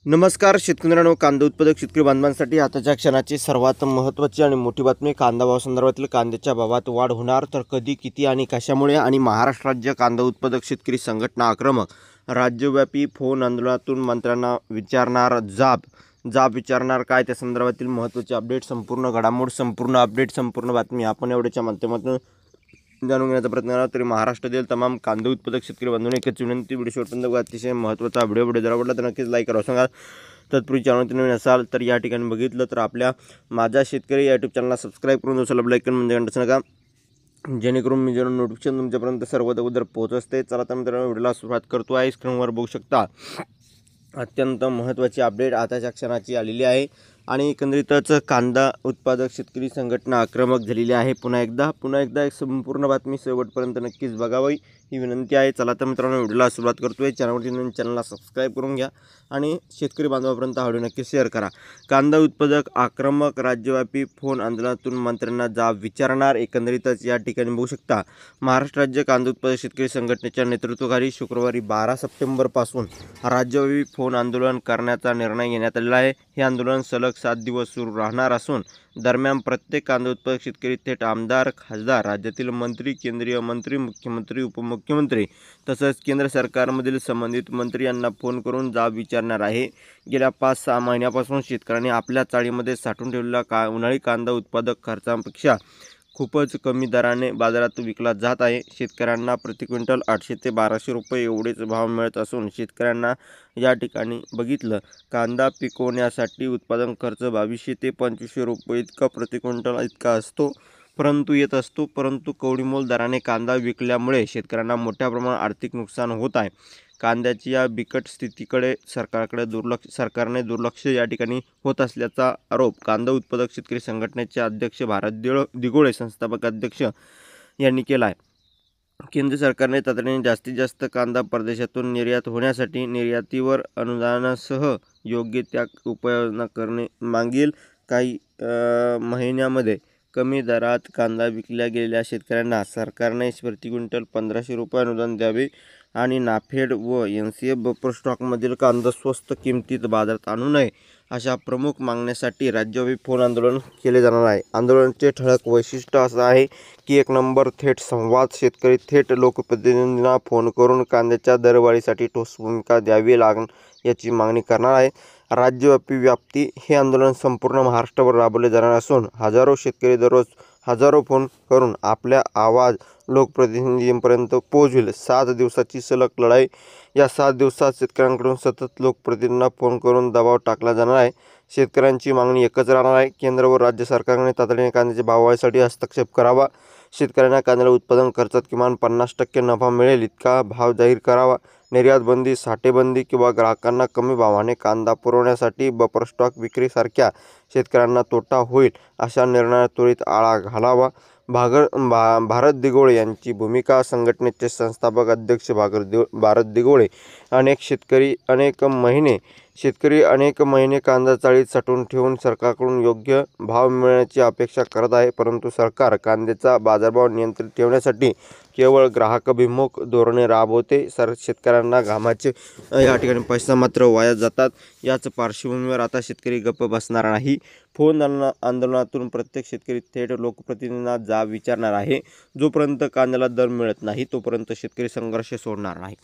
नमस्कार शेतकऱ्यांनो, कांदा उत्पादक शेतकरी बांधवांसाठी आताच्या क्षणाची सर्वात महत्त्वाची आणि मोठी बातमी. कांदा भाव संदर्भातील कांद्याच्या भावात वाढ होणार तर कधी, किती आणि कशामुळे? आणि महाराष्ट्र राज्य कांदा उत्पादक शेतकरी संघटना आक्रमक, राज्यव्यापी फोन आंदोलनातून मंत्र्यांना विचारणार जाब विचारणार काय? त्या संदर्भातील महत्त्वाचे अपडेट, संपूर्ण घडामोड, संपूर्ण अपडेट, संपूर्ण बातमी आपण एवढ्याच्या माध्यमातून जाणून घेण्याचा प्रयत्न करा. तरी महाराष्ट्रातील तमाम कांदा उत्पादक शेतकरी बांधवांनी एकच विनंती, व्हिडिओ शेवटपर्यंत अतिशय महत्त्वाचा व्हिडिओ जर आवडला तर नक्कीच लाईक करा. सांगा तत्पूर्वी चॅनल नवीन असाल तर या ठिकाणी बघितलं तर आपल्या माझा शेतकरी या यूट्यूब चॅनलला सबस्क्राईब करून दुसरा बेल आयकॉन म्हणजे घंटा नका, जेणेकरून मी जेव्हा नोटिफिकेशन तुमच्यापर्यंत सर्वात अगोदर पोहोच असते. चला तर मित्रांनो, व्हिडिओला सुरुवात करतो आहे. स्क्रीनवर बघू शकता अत्यंत महत्त्वाची अपडेट आताच्या क्षणाची आलेली आहे आणि एकंदरीतच कांदा उत्पादक शेतकरी संघटना आक्रमक झालेली आहे. पुन्हा एकदा एक संपूर्ण बातमी शेवटपर्यंत नक्कीच बघावी ही विनंती आहे. चला तर मित्रांनो, व्हिडिओला सुरुवात करतो आहे. चॅनलला सबस्क्राईब करून घ्या आणि शेतकरी बांधवांपर्यंत हा व्हिडिओ नक्की शेअर करा. कांदा उत्पादक आक्रमक, राज्यव्यापी फोन आंदोलनातून मंत्र्यांना जाब विचारणार. एकंदरीतच या ठिकाणी बघू शकता महाराष्ट्र राज्य कांदा उत्पादक शेतकरी संघटनेच्या नेतृत्वाखाली शुक्रवारी 12 सप्टेंबरपासून राज्यव्यापी फोन आंदोलन करण्याचा निर्णय घेण्यात आलेला आहे. हे आंदोलन सलग 7 दिवस सुरू राहणार असून दरम्यान प्रत्येक कांदा उत्पादक शेतकरी थेट आमदार, खासदार, राज्यातील मंत्री, केंद्रीय मंत्री, मुख्यमंत्री, उपमुख्यमंत्री तसंच केंद्र सरकारमधील संबंधित मंत्री यांना फोन करून जाब विचारणार आहे. गेल्या 5-6 महिन्यापासून शेतकऱ्यांनी आपल्या चाळीमध्ये साठवून ठेवलेला उन्हाळी कांदा उत्पादक खर्चापेक्षा खूपच कमी दराने बाजारात विकला जात आहे. शेतकऱ्यांना प्रति क्विंटल 800 ते 1200 रुपये एवढेच भाव मिळत असून शेतकऱ्यांना या ठिकाणी बघितलं कांदा पिकवण्यासाठी उत्पादन खर्च 2200 ते 2500 रुपये इतका प्रति क्विंटल इतका असतो. परंतु कवडीमोल दराने कांदा विकल्यामुळे शेतकऱ्यांना मोठ्या प्रमाणात आर्थिक नुकसान होत आहे. कांद्याची या बिकट स्थितीकडे सरकारने दुर्लक्ष या ठिकाणी होत असल्याचा आरोप कांदा उत्पादक शेतकरी संघटनेचे अध्यक्ष भारत दिघोळे, संस्थापक अध्यक्ष यांनी केला आहे. केंद्र सरकारने तातडीने जास्तीत जास्त कांदा परदेशातून निर्यात होण्यासाठी निर्यातीवर अनुदानासह योग्य त्या उपाययोजना करणे. मागील काही महिन्यामध्ये कमी दरात कांदा विकल्या गेलेल्या शेतकऱ्यांना सरकारने प्रति क्विंटल 1500 रुपये अनुदान द्यावे आणि नाफेड व NCF बफर स्टॉकमधील कांदा स्वस्त किमतीत बाजारात आणू नये अशा प्रमुख मागण्यासाठी राज्यव्यापी फोन आंदोलन केले जाणार आहे. आंदोलनाचे ठळक वैशिष्ट्य असं आहे की 1 नंबर थेट संवाद. शेतकरी थेट लोकप्रतिनिधींना फोन करून कांद्याच्या दरवाढीसाठी ठोस भूमिका द्यावी याची मागणी करणार आहे. राज्यव्यापी हे आंदोलन संपूर्ण महाराष्ट्रावर राबवले जाणार असून हजारो शेतकरी दररोज हजारो फोन करून आपल्या आवाज लोकप्रतिनिधींपर्यंत पोहोचविल. 7 दिवसाची सलग लढाई. या 7 दिवसात शेतकऱ्यांकडून सतत लोकप्रतिनिधींना फोन करून दबाव टाकला जाणार आहे. शेतकऱ्यांची मागणी एकच राहणार आहे. केंद्र व राज्य सरकारने तातडीने कांद्याच्या भाववाढीसाठी हस्तक्षेप करावा. शेतकऱ्यांना कांद्याला उत्पादन खर्चात किमान 50% नफा मिळेल इतका भाव जाहीर करावा. निर्यात बंदी, साठेबंदी किंवा ग्राहकांना कमी भावाने कांदा पुरवण्यासाठी बफर स्टॉक विक्रीसारख्या शेतकऱ्यांना तोटा होईल अशा निर्णयाला त्वरित आळा घालावा. भारत दिघोळे यांची भूमिका. संघटनेचे संस्थापक अध्यक्ष भारत दिघोळे शेतकरी अनेक महिने कांदा चाळीत साठवून ठेवून सरकारकडून योग्य भाव मिळण्याची अपेक्षा करत आहे. परंतु सरकार कांद्याचा बाजारभाव नियंत्रित ठेवण्यासाठी केवळ ग्राहकाभिमुख धोरणे राबवते. शेतकऱ्यांना घामाचे या ठिकाणी पैसा मात्र वाया जातात. याच पार्श्वभूमीवर आता शेतकरी गप्प बसणार नाही. फोन आंदोलनातून प्रत्येक शेतकरी थेट लोकप्रतिनिधींना जाब विचारणार आहे. जोपर्यंत कांद्याला दर मिळत नाही तोपर्यंत शेतकरी संघर्ष सोडणार नाही.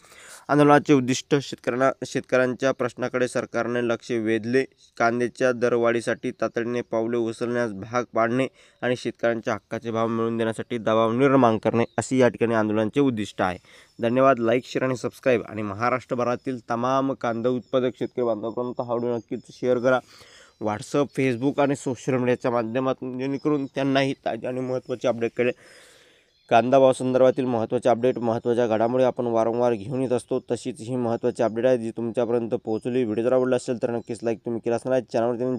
आंदोलनाचे उद्दिष्ट शेतकऱ्यांच्या प्रश्नाकडे सरकारने लक्ष वेधले, कांद्याच्या दरवाढीसाठी तातडीने पावले उचलण्यास भाग पाडणे आणि शेतकऱ्यांच्या हक्काचे भाव मिळवून देण्यासाठी दबाव निर्माण करणे अशी या ठिकाणी आंदोलनाचे उद्दिष्ट आहे. धन्यवाद. लाईक, शेअर आणि सबस्क्राईब आणि महाराष्ट्रभरातील तमाम कांदा उत्पादक शेतकरी बांधवांपर्यंत हा व्हिडिओ नक्कीच शेअर करा. व्हॉट्सअप, फेसबुक आणि सोशल मीडियाच्या माध्यमातून, जेणेकरून त्यांनाही ताजे आणि महत्त्वाचे अपडेट कळेल. कांदा भाव संदर्भातील महत्त्वाचे अपडेट, महत्त्वाच्या घडामोडी आपण वारंवार घेऊन येत असतो. तशीच ही महत्त्वाची अपडेट आहे जी तुमच्यापर्यंत पोहोचली. व्हिडिओ जर आवडला असेल तर नक्कीच लाईक तुम्ही केला असणार आहे.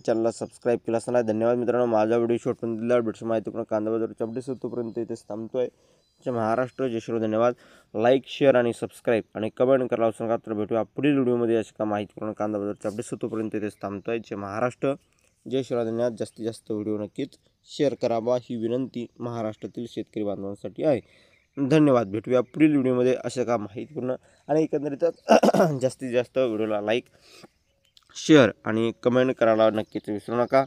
चॅनलला सबस्क्राईब केला असणार आहे. धन्यवाद मित्रांनो. माझा व्हिडिओ शेवटपर्यंत दिल्यावर भेटू माहिती करून कांदा बाजाराचे अपडेट्स होतोपर्यंत इथेच थांबतोय. महाराष्ट्र जय श्री. धन्यवाद. लाईक, शेअर आणि सबस्क्राईब आणि कमेंट करायला विसरू नका. तर भेटूया पुढील व्हिडिओमध्ये अशा का माहिती करून कांदा बाजाराचे अपडेट्स होतोपर्यंत इथेच थांबतोय. जय महाराष्ट्र जय श्री. धन्यवाद. जास्तीत जास्त व्हिडिओ नक्कीच शेअर करावा ही विनंती महाराष्ट्रातील शेतकरी बांधवांसाठी आहे. धन्यवाद. भेटूया पुढील व्हिडिओमध्ये अशा का माहितीपूर्ण आणि एकंदरीत जास्तीत जास्त व्हिडिओला लाईक, शेअर आणि कमेंट करायला नक्कीच विसरू नका.